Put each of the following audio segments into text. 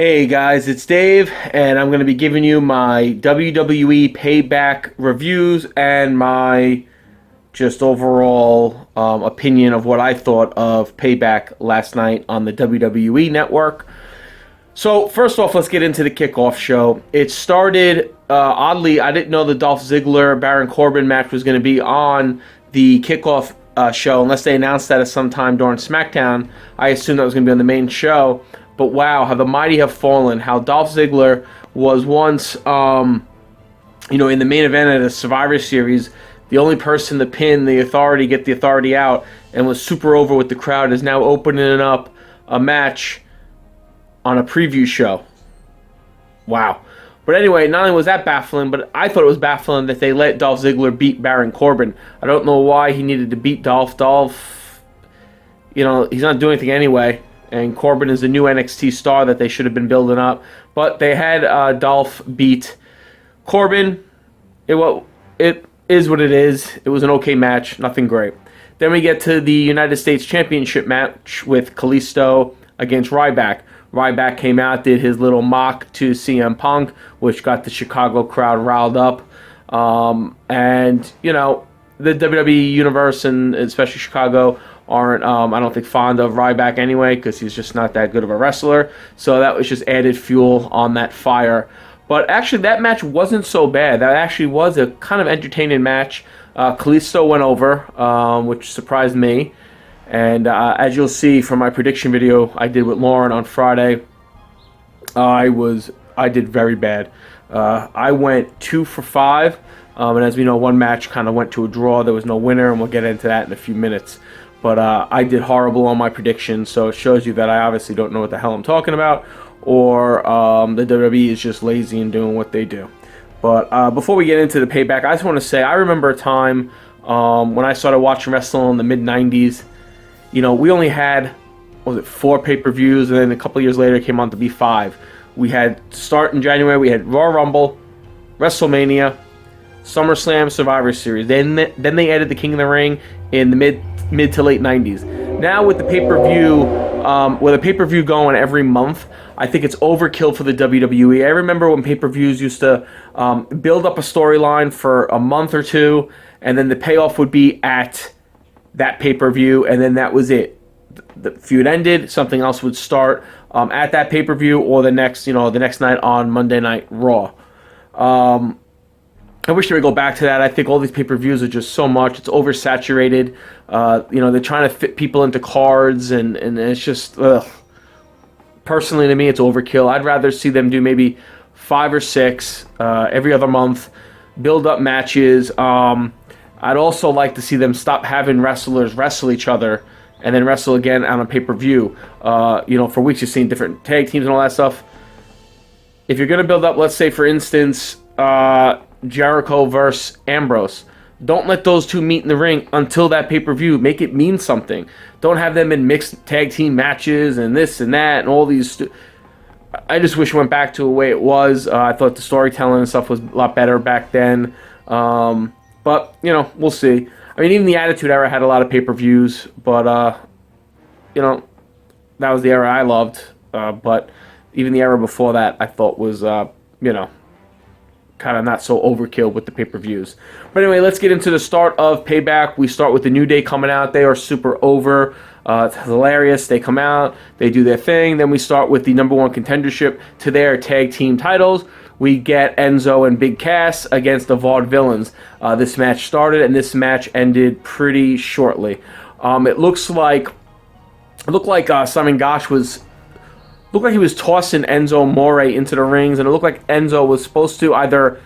Hey guys, it's Dave, and I'm going to be giving you my WWE Payback reviews and my just overall opinion of what I thought of Payback last night on the WWE Network. So first off, let's get into the Kickoff show. It started, oddly, I didn't know the Dolph Ziggler-Baron Corbin match was going to be on the Kickoff show unless they announced that at some time during SmackDown. I assumed that was going to be on the main show. But wow, how the mighty have fallen. How Dolph Ziggler was once, in the main event at a Survivor Series, the only person to pin the Authority, get the Authority out, and was super over with the crowd, is now opening up a match on a preview show. Wow. But anyway, not only was that baffling, but I thought it was baffling that they let Dolph Ziggler beat Baron Corbin. I don't know why he needed to beat Dolph. Dolph, he's not doing anything anyway. And Corbin is the new NXT star that they should have been building up. But they had Dolph beat Corbin. It is what it is. It was an okay match. Nothing great. Then we get to the United States Championship match with Kalisto against Ryback. Ryback came out, did his little mock to CM Punk, which got the Chicago crowd riled up. The WWE Universe, and especially Chicago, aren't, I don't think, fond of Ryback anyway, because he's just not that good of a wrestler. So that was just added fuel on that fire. But actually, that match wasn't so bad. That actually was a kind of entertaining match. Kalisto went over, which surprised me. And as you'll see from my prediction video I did with Lauren on Friday, I did very bad. I went 2 for 5. And as we know, one match kind of went to a draw. There was no winner, and we'll get into that in a few minutes. But I did horrible on my predictions, so it shows you that I obviously don't know what the hell I'm talking about, or the WWE is just lazy in doing what they do. But before we get into the Payback, I just want to say I remember a time when I started watching wrestling in the mid-'90s. We only had, 4 pay-per-views, and then a couple years later it came on to be 5. We had, start in January, we had Royal Rumble, WrestleMania, SummerSlam, Survivor Series. Then they added the King of the Ring in the mid to late 90s. Now with the pay-per-view going every month, I think it's overkill for the WWE. I remember when pay-per-views used to build up a storyline for a month or two, and then the payoff would be at that pay-per-view, and then that was it. The feud ended, something else would start at that pay-per-view or the next night on Monday Night Raw. I wish they would go back to that. I think all these pay-per-views are just so much. It's oversaturated. They're trying to fit people into cards, and it's just, personally to me, it's overkill. I'd rather see them do maybe 5 or 6 every other month, build up matches. I'd also like to see them stop having wrestlers wrestle each other and then wrestle again on a pay-per-view. For weeks you've seen different tag teams and all that stuff. If you're going to build up, let's say, for instance, Jericho versus Ambrose. Don't let those two meet in the ring until that pay-per-view. Make it mean something. Don't have them in mixed tag team matches and this and that and all these. I just wish it went back to the way it was. I thought the storytelling and stuff was a lot better back then. But, we'll see. I mean, even the Attitude Era had a lot of pay-per-views, but, that was the era I loved. But even the era before that I thought was, kind of not so overkill with the pay-per-views. But anyway, let's get into the start of Payback. We start with the New Day coming out. They are super over. It's hilarious. They come out. They do their thing. Then we start with the number 1 contendership to their tag team titles. We get Enzo and Big Cass against the Vaudevillains. This match started, and this match ended pretty shortly. It looked like Simon Gotch looked like he was tossing Enzo Amore into the rings, and it looked like Enzo was supposed to either...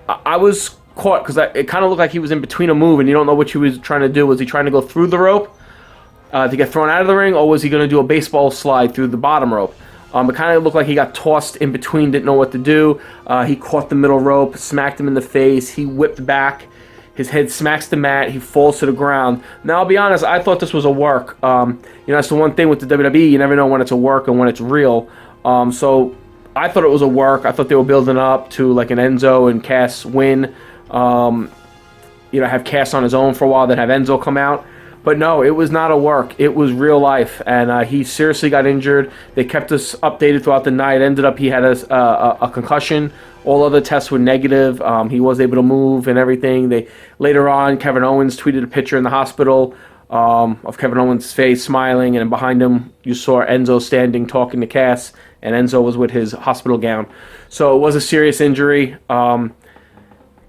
I was caught because it kind of looked like he was in between a move, and you don't know what he was trying to do. Was he trying to go through the rope to get thrown out of the ring, or was he going to do a baseball slide through the bottom rope? It kind of looked like he got tossed in between, didn't know what to do. He caught the middle rope, smacked him in the face. He whipped back. His head smacks the mat. He falls to the ground. Now, I'll be honest, I thought this was a work. That's the one thing with the WWE. You never know when it's a work and when it's real. So I thought it was a work. I thought they were building up to like an Enzo and Cass win. Have Cass on his own for a while, then have Enzo come out. But But no, it was not a work. It was real life, and he seriously got injured. They kept us updated throughout the night. Ended up he had a concussion. All other tests were negative. He was able to move and everything. Later on, Kevin Owens tweeted a picture in the hospital of Kevin Owens' face smiling, and behind him you saw Enzo standing talking to Cass, and Enzo was with his hospital gown. So it was a serious injury.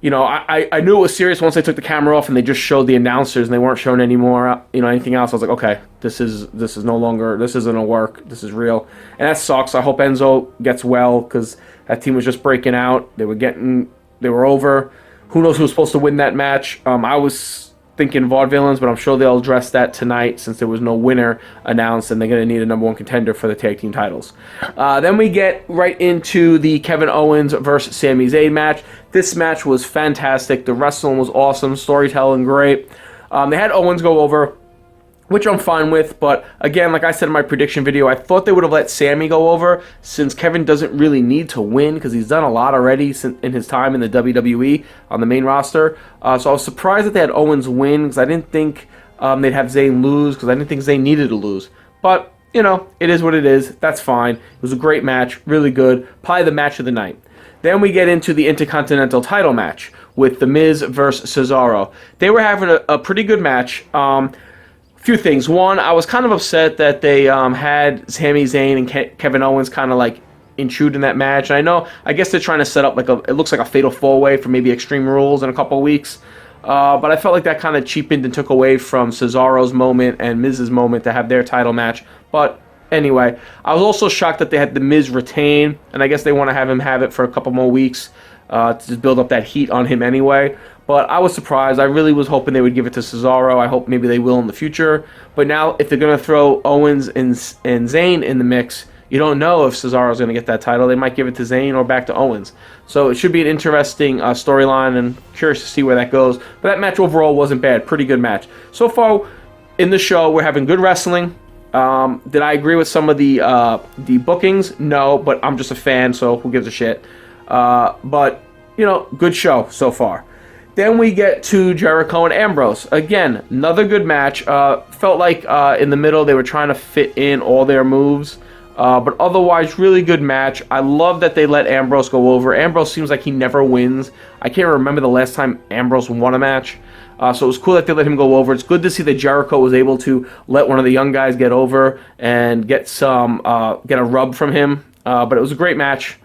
I knew it was serious once they took the camera off and they just showed the announcers and they weren't showing any more, anything else. I was like, okay, this is no longer, this isn't a work, this is real. And that sucks. I hope Enzo gets well, because that team was just breaking out. They were over. Who knows who was supposed to win that match? I was thinking Vaudevillains, but I'm sure they'll address that tonight since there was no winner announced, and they're going to need a number one contender for the tag team titles. Then we get right into the Kevin Owens versus Sami Zayn match. This match was fantastic. The wrestling was awesome. Storytelling great. They had Owens go over, which I'm fine with, but again, like I said in my prediction video, I thought they would have let Sami go over, since Kevin doesn't really need to win, because he's done a lot already in his time in the WWE on the main roster. So I was surprised that they had Owens win, because I didn't think they'd have Zayn lose, because I didn't think Zayn needed to lose. But, it is what it is. That's fine. It was a great match, really good, probably the match of the night. Then we get into the Intercontinental title match with The Miz versus Cesaro. They were having a pretty good match. Few things. One, I was kind of upset that they had Sami Zayn and Kevin Owens kind of like intrude in that match. And I guess they're trying to set up it looks like a fatal four-way for maybe Extreme Rules in a couple of weeks. But I felt like that kind of cheapened and took away from Cesaro's moment and Miz's moment to have their title match. But anyway, I was also shocked that they had The Miz retain, and I guess they want to have him have it for a couple more weeks to just build up that heat on him anyway. But I was surprised. I really was hoping they would give it to Cesaro. I hope maybe they will in the future. But now, if they're going to throw Owens and Zayn in the mix, you don't know if Cesaro's going to get that title. They might give it to Zayn or back to Owens. So it should be an interesting storyline, and curious to see where that goes. But that match overall wasn't bad. Pretty good match. So far in the show, we're having good wrestling. Did I agree with some of the bookings? No, but I'm just a fan, so who gives a shit? But, good show so far. Then we get to Jericho and Ambrose. Again, another good match. Felt like in the middle they were trying to fit in all their moves. But otherwise, really good match. I love that they let Ambrose go over. Ambrose seems like he never wins. I can't remember the last time Ambrose won a match. So it was cool that they let him go over. It's good to see that Jericho was able to let one of the young guys get over and get a rub from him. But it was a great match.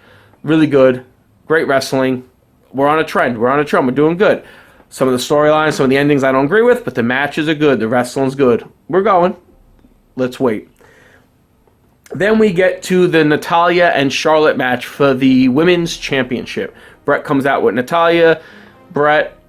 Really good. Great wrestling. We're on a trend. We're doing good. Some of the storylines, some of the endings I don't agree with, but the matches are good. The wrestling's good. We're going. Let's wait. Then we get to the Natalya and Charlotte match for the Women's Championship. Bret comes out with Natalya.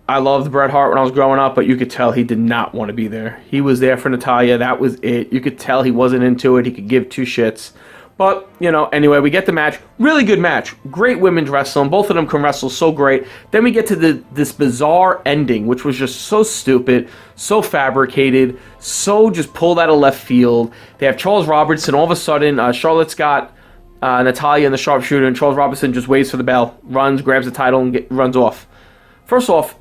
I loved Bret Hart when I was growing up, but you could tell he did not want to be there. He was there for Natalya. That was it. You could tell he wasn't into it. He could give two shits. But, anyway, we get the match. Really good match. Great women's wrestling. Both of them can wrestle so great. Then we get to this bizarre ending, which was just so stupid, so fabricated, so just pulled out of left field. They have Charles Robinson. All of a sudden, Charlotte's got Natalya in the sharpshooter, and Charles Robinson just waits for the bell, runs, grabs the title, and runs off. First off,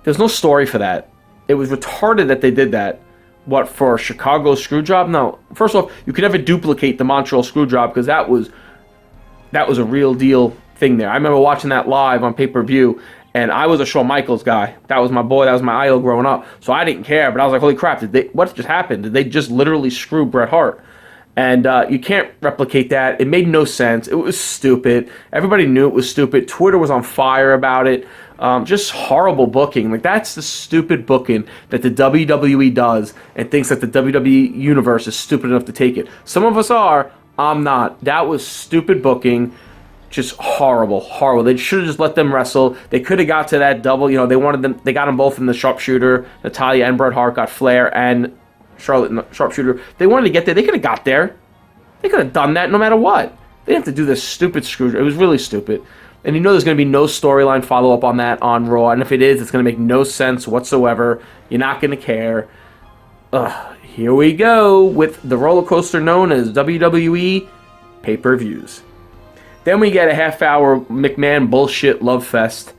there's no story for that. It was retarded that they did that. What, for Chicago Screwjob? No. First off, you could never duplicate the Montreal Screwjob, because that was a real deal thing there. I remember watching that live on pay-per-view, and I was a Shawn Michaels guy. That was my boy. That was my idol growing up. So I didn't care, but I was like, holy crap, what just happened? Did they just literally screw Bret Hart? And you can't replicate that. It made no sense. It was stupid. Everybody knew it was stupid. Twitter was on fire about it. Just horrible booking. Like, that's the stupid booking that the WWE does and thinks that the WWE universe is stupid enough to take it. Some of us are. I'm not. That was stupid booking. Just horrible. They should have just let them wrestle. They could have got to that double. They got them both in the sharpshooter. Natalya and Bret Hart got Flair and Charlotte in the sharpshooter. They wanted to get there. They could have got there. They could have done that no matter what. They didn't have to do this stupid screw. It was really stupid. And there's going to be no storyline follow-up on that on Raw. And if it is, it's going to make no sense whatsoever. You're not going to care. Here we go with the roller coaster known as WWE pay-per-views. Then we get a half-hour McMahon bullshit love fest.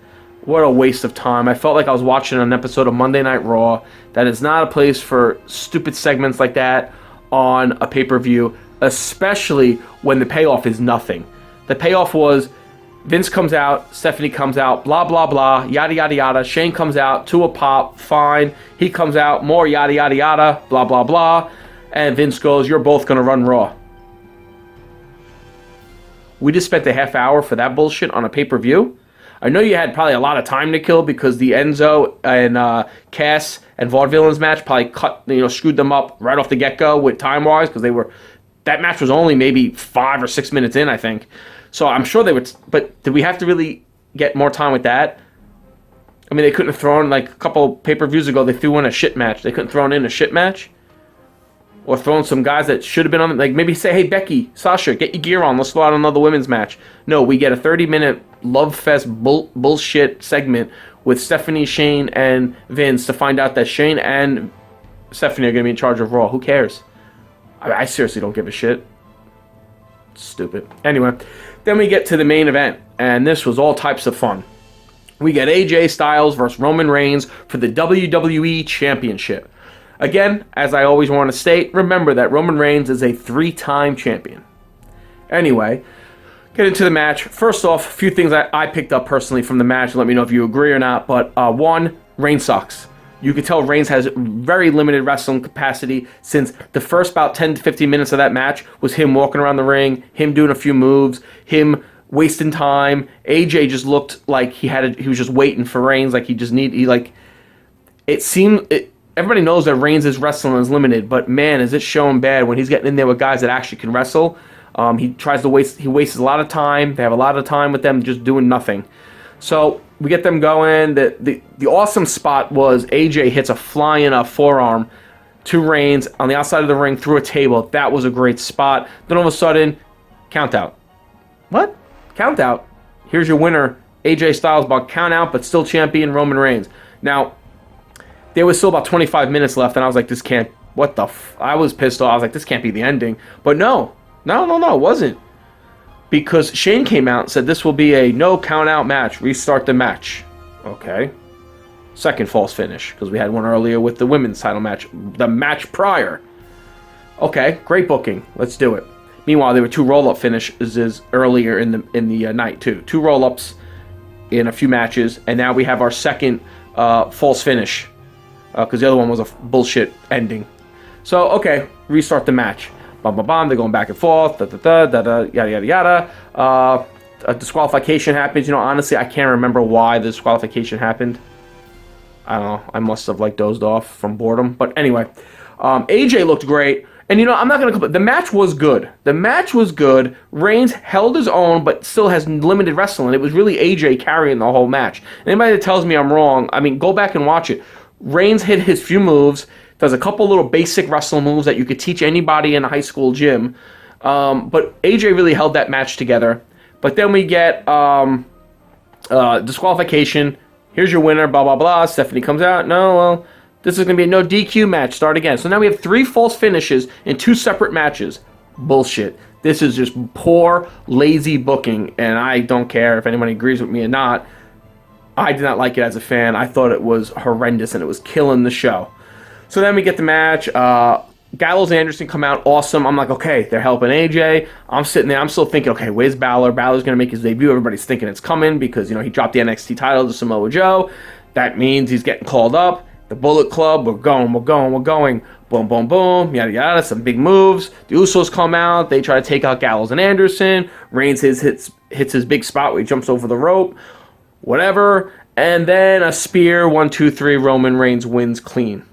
What a waste of time. I felt like I was watching an episode of Monday Night Raw. That is not a place for stupid segments like that on a pay-per-view, especially when the payoff is nothing. The payoff was Vince comes out, Stephanie comes out, blah, blah, blah, yada, yada, yada. Shane comes out to a pop, fine. He comes out, more yada, yada, yada, blah, blah, blah. And Vince goes, you're both going to run Raw. We just spent a half hour for that bullshit on a pay-per-view. I know you had probably a lot of time to kill because the Enzo and Cass and Vaudevillains match probably screwed them up right off the get-go with time-wise because that match was only maybe 5 or 6 minutes in, I think. So I'm sure they would, but did we have to really get more time with that? I mean, they couldn't have thrown, like a couple pay-per-views ago, they threw in a shit match. They couldn't throw in a shit match? Or thrown some guys that should have been on, like maybe say, hey, Becky, Sasha, get your gear on. Let's throw out another women's match. No, we get a 30-minute love fest bullshit segment with Stephanie, Shane, and Vince to find out that Shane and Stephanie are going to be in charge of Raw. Who cares? I seriously don't give a shit. Stupid. Anyway, then we get to the main event, and this was all types of fun. We get AJ Styles versus Roman Reigns for the WWE Championship. Again, as I always want to state, remember that Roman Reigns is a 3-time champion. Anyway, get into the match. First off, a few things I picked up personally from the match. Let me know if you agree or not. But one, Reigns sucks. You could tell Reigns has very limited wrestling capacity since the first about 10 to 15 minutes of that match was him walking around the ring, him doing a few moves, him wasting time. AJ just looked like he was just waiting for Reigns, like everybody knows that Reigns' wrestling is limited, but man, is it showing bad when he's getting in there with guys that actually can wrestle. He wastes a lot of time. They have a lot of time with them just doing nothing. So we get them going. The awesome spot was AJ hits a flying forearm to Reigns on the outside of the ring through a table. That was a great spot. Then all of a sudden, count out. What? Count out? Here's your winner, AJ Styles, by count out, but still champion Roman Reigns. Now, there was still about 25 minutes left, and I was like, this can't, I was pissed off. I was like, this can't be the ending. But no, it wasn't. Because Shane came out and said this will be a no count-out match. Restart the match. Okay. Second false finish, because we had one earlier with the women's title match. The match prior. Okay, great booking. Let's do it. Meanwhile, there were 2 roll-up finishes earlier in the night, too. 2 roll-ups in a few matches, and now we have our second false finish. Because the other one was a bullshit ending. So, okay, restart the match. Bum, bum, bum, they're going back and forth, yada, yada, yada. A disqualification happens. Honestly, I can't remember why the disqualification happened. I don't know. I must have, dozed off from boredom. But anyway, AJ looked great. And, I'm not going to complain. The match was good. Reigns held his own, but still has limited wrestling. It was really AJ carrying the whole match. Anybody that tells me I'm wrong, go back and watch it. Reigns hit his few moves, does a couple little basic wrestling moves that you could teach anybody in a high school gym. But AJ really held that match together. But then we get disqualification. Here's your winner, blah, blah, blah. Stephanie comes out. No, well, this is going to be a no DQ match. Start again. So now we have 3 false finishes in 2 separate matches. Bullshit. This is just poor, lazy booking. And I don't care if anyone agrees with me or not. I did not like it as a fan. I thought it was horrendous and it was killing the show. So then we get the match. Gallows and Anderson come out awesome. I'm like, okay, they're helping AJ. I'm sitting there. I'm still thinking, okay, where's Balor? Balor's going to make his debut. Everybody's thinking it's coming because, he dropped the NXT title to Samoa Joe. That means he's getting called up. The Bullet Club, we're going. Boom, boom, boom, yada, yada. Some big moves. The Usos come out. They try to take out Gallows and Anderson. Reigns hits his big spot where he jumps over the rope. Whatever. And then a spear. 1, 2, 3. Roman Reigns wins clean.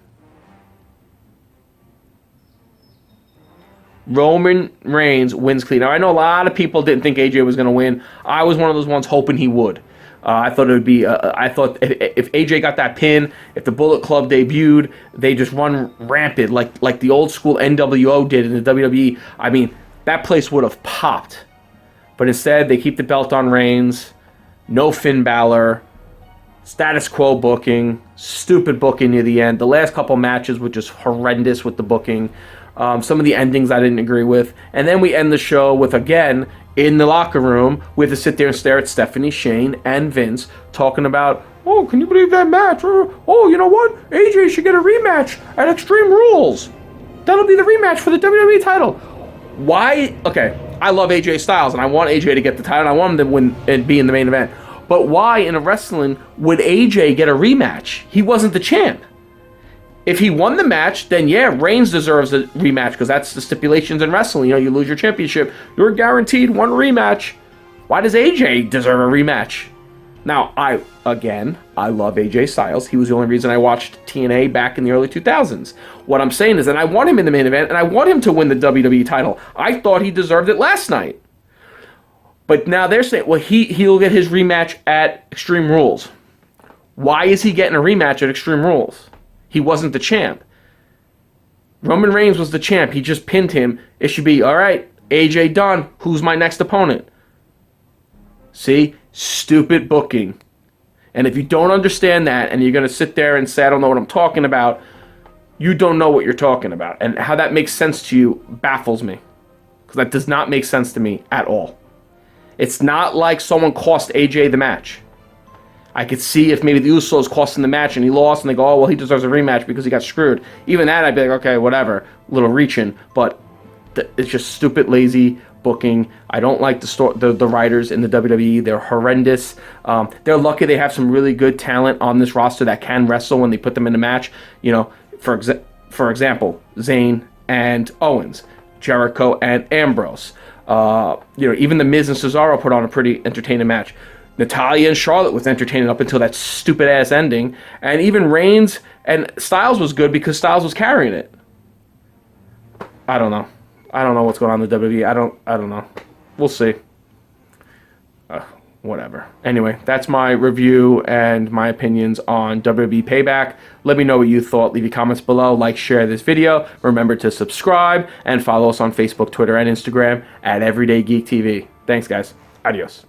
Roman Reigns wins clean. Now, I know a lot of people didn't think AJ was going to win. I was one of those ones hoping he would. I thought it would be. I thought if AJ got that pin, if the Bullet Club debuted, they just run rampant like the old school NWO did in the WWE. That place would have popped. But instead, they keep the belt on Reigns. No Finn Balor. Status quo booking. Stupid booking near the end. The last couple matches were just horrendous with the booking. Some of the endings I didn't agree with. And then we end the show with, again, in the locker room, we have to sit there and stare at Stephanie, Shane, and Vince talking about, oh, can you believe that match? Oh, you know what? AJ should get a rematch at Extreme Rules. That'll be the rematch for the WWE title. Why? Okay, I love AJ Styles, and I want AJ to get the title. I want him to win and be in the main event. But why in a wrestling would AJ get a rematch? He wasn't the champ. If he won the match, then yeah, Reigns deserves a rematch because that's the stipulations in wrestling. You know, you lose your championship, you're guaranteed one rematch. Why does AJ deserve a rematch? Now, I love AJ Styles. He was the only reason I watched TNA back in the early 2000s. What I'm saying is that I want him in the main event, and I want him to win the WWE title. I thought he deserved it last night. But now they're saying, well, he'll get his rematch at Extreme Rules. Why is he getting a rematch at Extreme Rules? He wasn't the champ. Roman Reigns was the champ. He just pinned him. It should be, all right, AJ done. Who's my next opponent? See? Stupid booking. And if you don't understand that and you're going to sit there and say, I don't know what I'm talking about, you don't know what you're talking about. And how that makes sense to you baffles me. Because that does not make sense to me at all. It's not like someone cost AJ the match. I could see if maybe the Usos cost him the match and he lost and they go, oh, well, he deserves a rematch because he got screwed. Even that, I'd be like, okay, whatever. A little reaching. But it's just stupid, lazy booking. I don't like the writers in the WWE. They're horrendous. They're lucky they have some really good talent on this roster that can wrestle when they put them in a match. You know, for example, Zayn and Owens, Jericho and Ambrose. Even The Miz and Cesaro put on a pretty entertaining match. Natalya and Charlotte was entertaining up until that stupid-ass ending. And even Reigns and Styles was good because Styles was carrying it. I don't know. I don't know what's going on in the WWE. I don't know. We'll see. Whatever. Anyway, that's my review and my opinions on WWE Payback. Let me know what you thought. Leave your comments below. Like, share this video. Remember to subscribe and follow us on Facebook, Twitter, and Instagram at Everyday Geek TV. Thanks, guys. Adios.